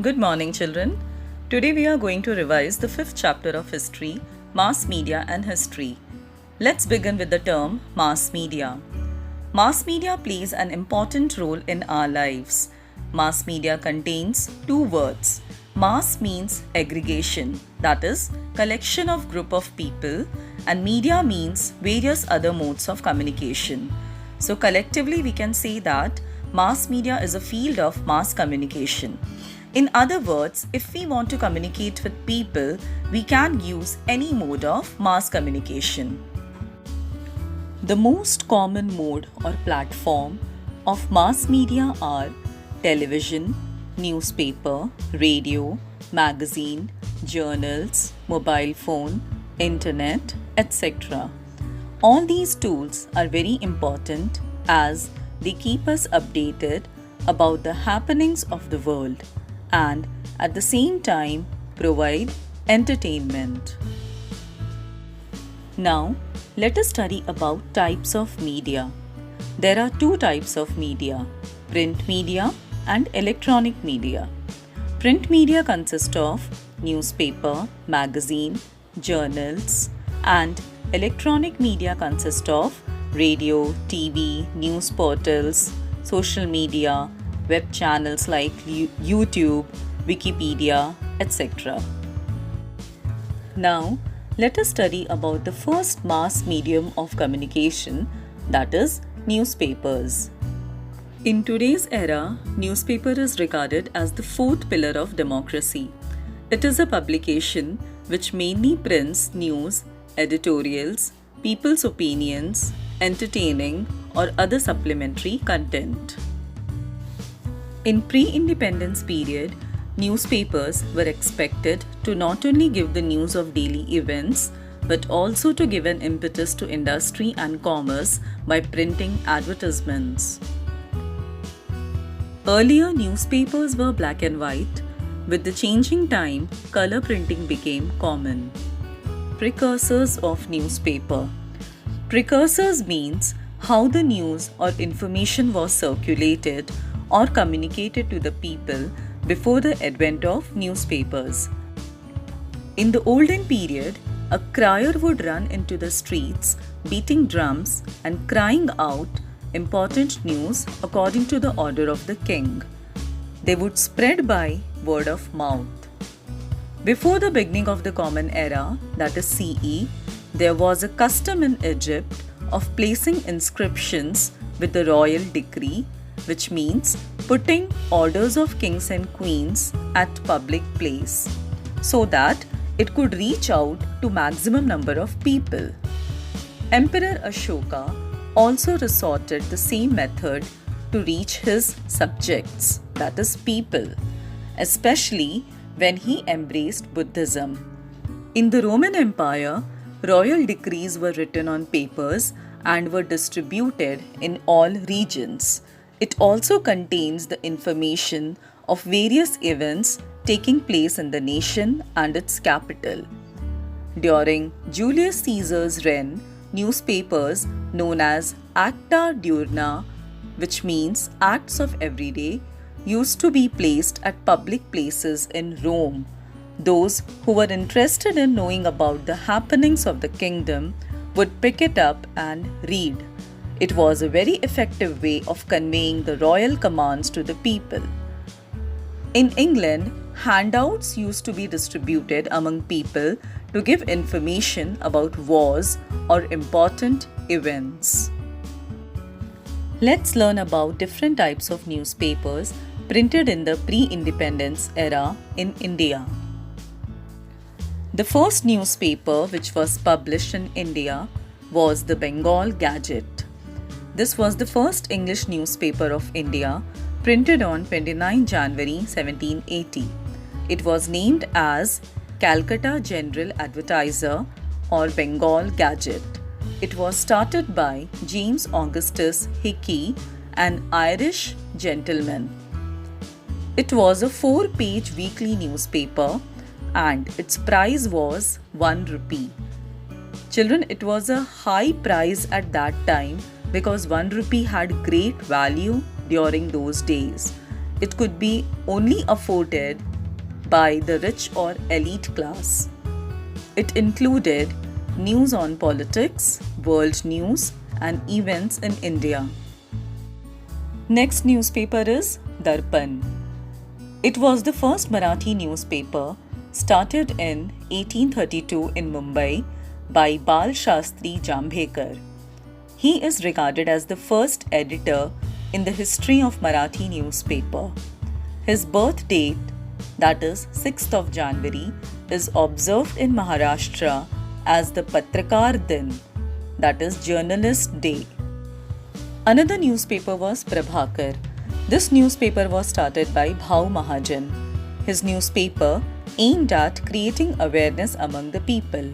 Good morning, children. Today we are going to revise the fifth chapter of history, Mass Media and History. Let's begin with the term mass media. Mass media plays an important role in our lives. Mass media contains two words. Mass means aggregation, that is, collection of group of people, and media means various other modes of communication. So collectively we can say that mass media is a field of mass communication. In other words, if we want to communicate with people, we can use any mode of mass communication. The most common mode or platform of mass media are television, newspaper, radio, magazine, journals, mobile phone, internet, etc. All these tools are very important as they keep us updated about the happenings of the world and at the same time provide entertainment. Now, let us study about types of media. There are two types of media, print media and electronic media. Print media consists of newspaper, magazine, journals, and electronic media consists of radio, TV, news portals, social media, web channels like YouTube, Wikipedia, etc. Now, let us study about the first mass medium of communication, that is, newspapers. In today's era, newspaper is regarded as the fourth pillar of democracy. It is a publication which mainly prints news, editorials, people's opinions, entertaining or other supplementary content. In pre-independence period, newspapers were expected to not only give the news of daily events, but also to give an impetus to industry and commerce by printing advertisements. Earlier, newspapers were black and white. With the changing time, color printing became common. Precursors of newspaper. Precursors means how the news or information was circulated or communicated to the people before the advent of newspapers. In the olden period, a crier would run into the streets, beating drums and crying out important news according to the order of the king. They would spread by word of mouth. Before the beginning of the Common Era, that is CE, there was a custom in Egypt of placing inscriptions with the royal decree, which means putting orders of kings and queens at public place so that it could reach out to maximum number of people. Emperor Ashoka also resorted the same method to reach his subjects, that is people, especially when he embraced Buddhism. In the Roman Empire, royal decrees were written on papers and were distributed in all regions. It also contains the information of various events taking place in the nation and its capital. During Julius Caesar's reign, newspapers known as Acta Diurna, which means acts of every day, used to be placed at public places in Rome. Those who were interested in knowing about the happenings of the kingdom would pick it up and read. It was a very effective way of conveying the royal commands to the people. In England, handouts used to be distributed among people to give information about wars or important events. Let's learn about different types of newspapers printed in the pre-independence era in India. The first newspaper which was published in India was the Bengal Gazette. This was the first English newspaper of India, printed on 29 January 1780. It was named as Calcutta General Advertiser or Bengal Gazette. It was started by James Augustus Hickey, an Irish gentleman. It was a 4-page weekly newspaper and its price was 1 rupee. Children, it was a high price at that time because 1 rupee had great value during those days. It could be only afforded by the rich or elite class. It included news on politics, world news, and events in India. Next newspaper is Darpan. It was the first Marathi newspaper started in 1832 in Mumbai by Bal Shastri Jambhekar. He is regarded as the first editor in the history of Marathi newspaper. His birth date, that is 6th of January, is observed in Maharashtra as the Patrakar Din, that is Journalist Day. Another newspaper was Prabhakar. This newspaper was started by Bhau Mahajan. His newspaper aimed at creating awareness among the people.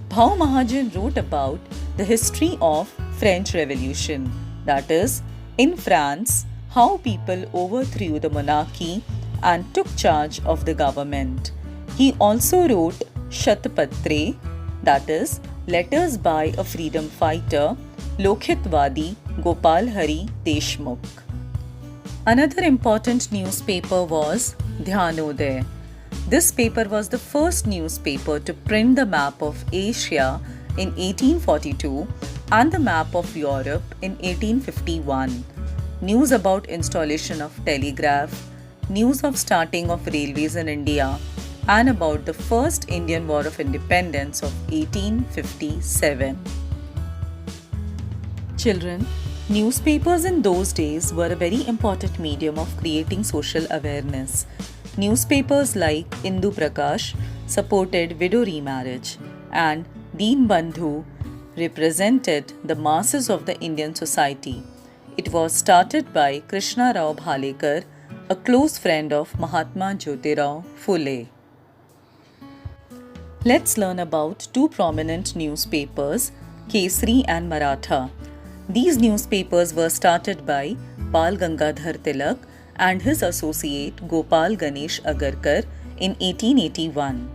Bhau Mahajan wrote about the history of French Revolution, that is, in France, how people overthrew the monarchy and took charge of the government. He also wrote Shatpatre, that is, letters by a freedom fighter, Lokhitwadi Gopal Hari Deshmukh. Another important newspaper was Dhyanodaya. This paper was the first newspaper to print the map of Asia in 1842 and the map of Europe in 1851. News about installation of telegraph, news of starting of railways in India, and about the first Indian War of Independence of 1857. Children, newspapers in those days were a very important medium of creating social awareness. Newspapers like Indu Prakash supported widow remarriage, and Deen Bandhu represented the masses of the Indian society. It was started by Krishna Rao Bhalekar, a close friend of Mahatma Jyotirao Phule. Let's learn about two prominent newspapers, Kesari and Maratha. These newspapers were started by Bal Gangadhar Tilak and his associate Gopal Ganesh Agarkar in 1881.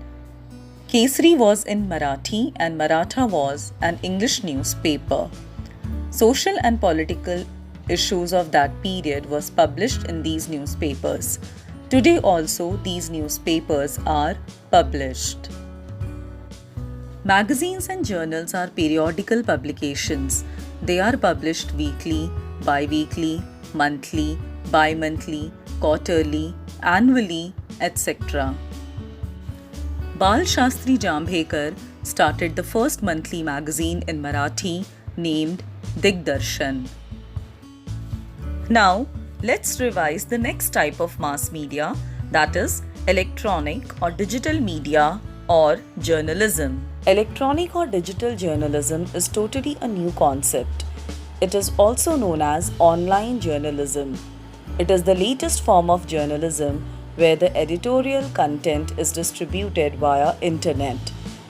Kesari was in Marathi and Maratha was an English newspaper. Social and political issues of that period was published in these newspapers. Today also these newspapers are published. Magazines and journals are periodical publications. They are published weekly, bi-weekly, monthly, bi-monthly, quarterly, annually, etc. Bal Shastri Jambhekar started the first monthly magazine in Marathi named Digdarshan. Now, let's revise the next type of mass media, that is electronic or digital media or journalism. Electronic or digital journalism is totally a new concept. It is also known as online journalism. It is the latest form of journalism where the editorial content is distributed via internet.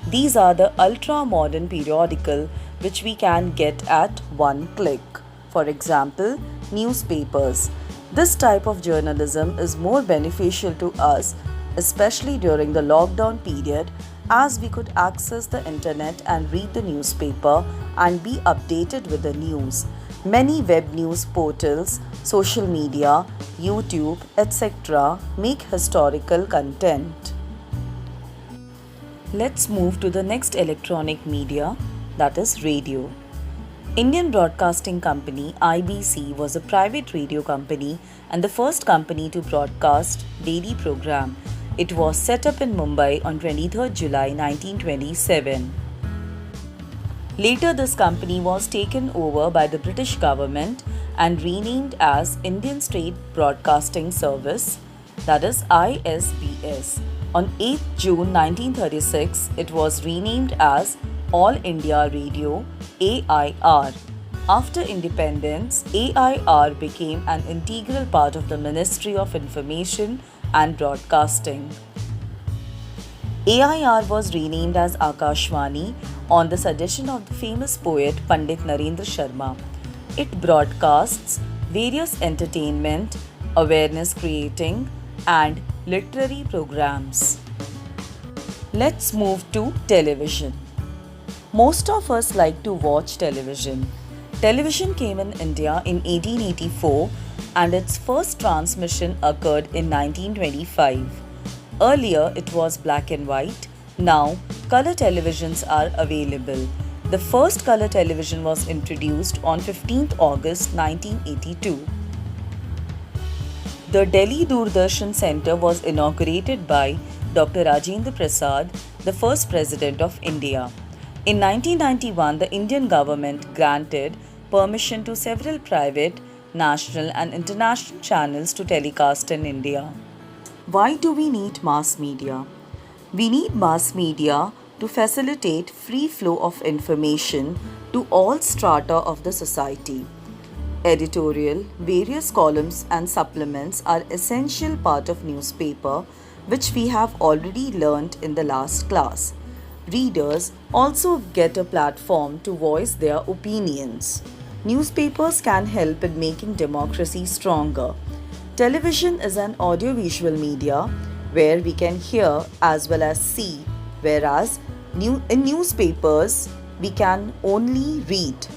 These are the ultra-modern periodical which we can get at one click. For example, newspapers. This type of journalism is more beneficial to us, especially during the lockdown period, as we could access the internet and read the newspaper and be updated with the news. Many web news portals, social media, YouTube, etc. make historical content. Let's move to the next electronic media, that is radio. Indian Broadcasting Company (IBC) was a private radio company and the first company to broadcast daily program. It was set up in Mumbai on 23rd July 1927. Later, this company was taken over by the British government and renamed as Indian State Broadcasting Service, that is ISBS. On 8th June 1936, it was renamed as All India Radio AIR. After independence, AIR became an integral part of the Ministry of Information and Broadcasting. AIR was renamed as Akashvani on the suggestion of the famous poet Pandit Narendra Sharma. It broadcasts various entertainment, awareness creating, and literary programs. Let's move to television. Most of us like to watch television. Television came in India in 1884 and its first transmission occurred in 1925. Earlier it was black and white. Now color televisions are available. The first color television was introduced on 15th August 1982. The Delhi Doordarshan Center was inaugurated by Dr. Rajendra Prasad, the first President of India. In 1991, the Indian government granted permission to several private, national and international channels to telecast in India. Why do we need mass media? We need mass media to facilitate free flow of information to all strata of the society. Editorial, various columns and supplements are essential part of newspaper, which we have already learnt in the last class. Readers also get a platform to voice their opinions. Newspapers can help in making democracy stronger. Television is an audiovisual media where we can hear as well as see, whereas in newspapers we can only read.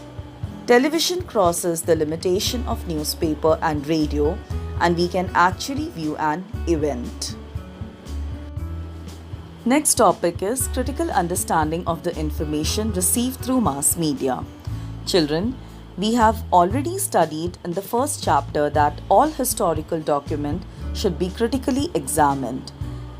Television crosses the limitation of newspaper and radio, and we can actually view an event. Next topic is critical understanding of the information received through mass media. Children, we have already studied in the first chapter that all historical documents should be critically examined.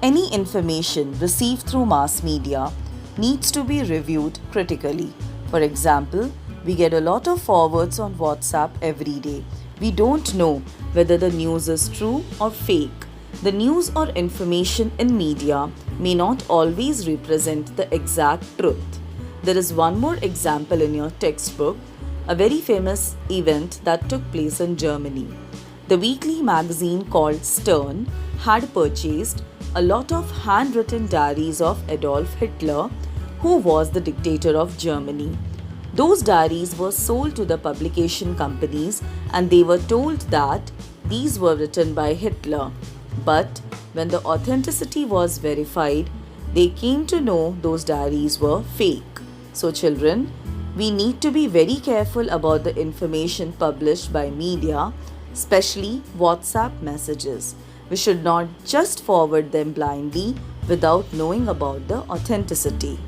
Any information received through mass media needs to be reviewed critically. For example, we get a lot of forwards on WhatsApp every day. We don't know whether the news is true or fake. The news or information in media may not always represent the exact truth. There is one more example in your textbook, a very famous event that took place in Germany. The weekly magazine called Stern had purchased a lot of handwritten diaries of Adolf Hitler, who was the dictator of Germany. Those diaries were sold to the publication companies and they were told that these were written by Hitler. But when the authenticity was verified, they came to know those diaries were fake. So children, we need to be very careful about the information published by media, especially WhatsApp messages. We should not just forward them blindly without knowing about the authenticity.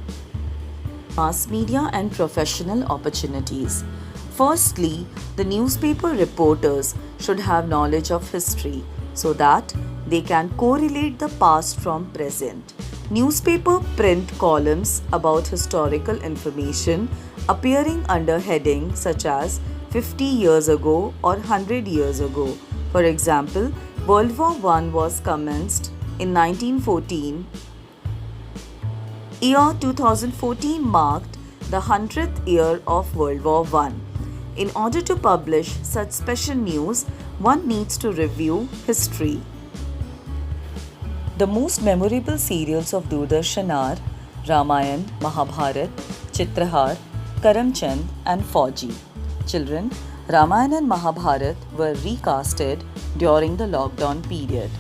Mass media and professional opportunities. Firstly, the newspaper reporters should have knowledge of history so that they can correlate the past from present. Newspaper print columns about historical information appearing under headings such as 50 years ago or 100 years ago. For example, World War I was commenced in 1914. Year 2014 marked the 100th year of World War I. In order to publish such special news, one needs to review history. The most memorable serials of Doordarshan are Ramayan, Mahabharat, Chitrahar, Karamchand and Fauji. Children, Ramayan and Mahabharat were recasted during the lockdown period.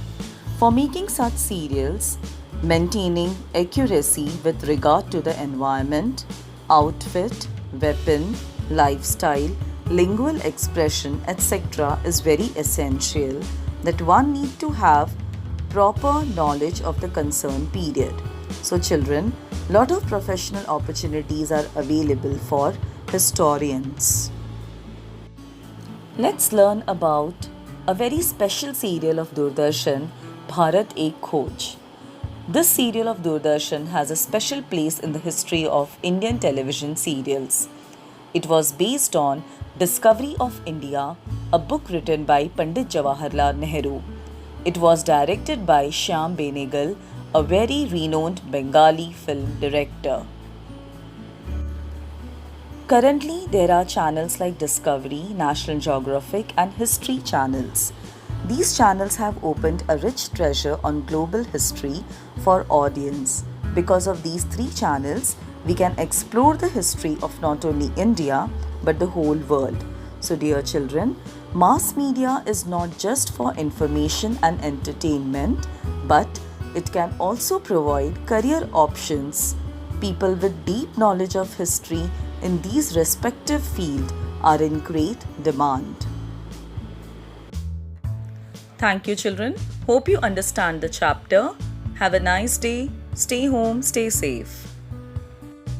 For making such serials, maintaining accuracy with regard to the environment, outfit, weapon, lifestyle, lingual expression, etc. is very essential that one need to have proper knowledge of the concerned period. So children, lot of professional opportunities are available for historians. Let's learn about a very special serial of Doordarshan, Bharat Ek Khoj. This serial of Doordarshan has a special place in the history of Indian television serials. It was based on Discovery of India, a book written by Pandit Jawaharlal Nehru. It was directed by Shyam Benegal, a very renowned Bengali film director. Currently, there are channels like Discovery, National Geographic and History channels. These channels have opened a rich treasure on global history for audience. Because of these three channels, we can explore the history of not only India but the whole world. So dear children, mass media is not just for information and entertainment, but it can also provide career options. People with deep knowledge of history in these respective fields are in great demand. Thank you, children. Hope you understand the chapter. Have a nice day. Stay home, stay safe.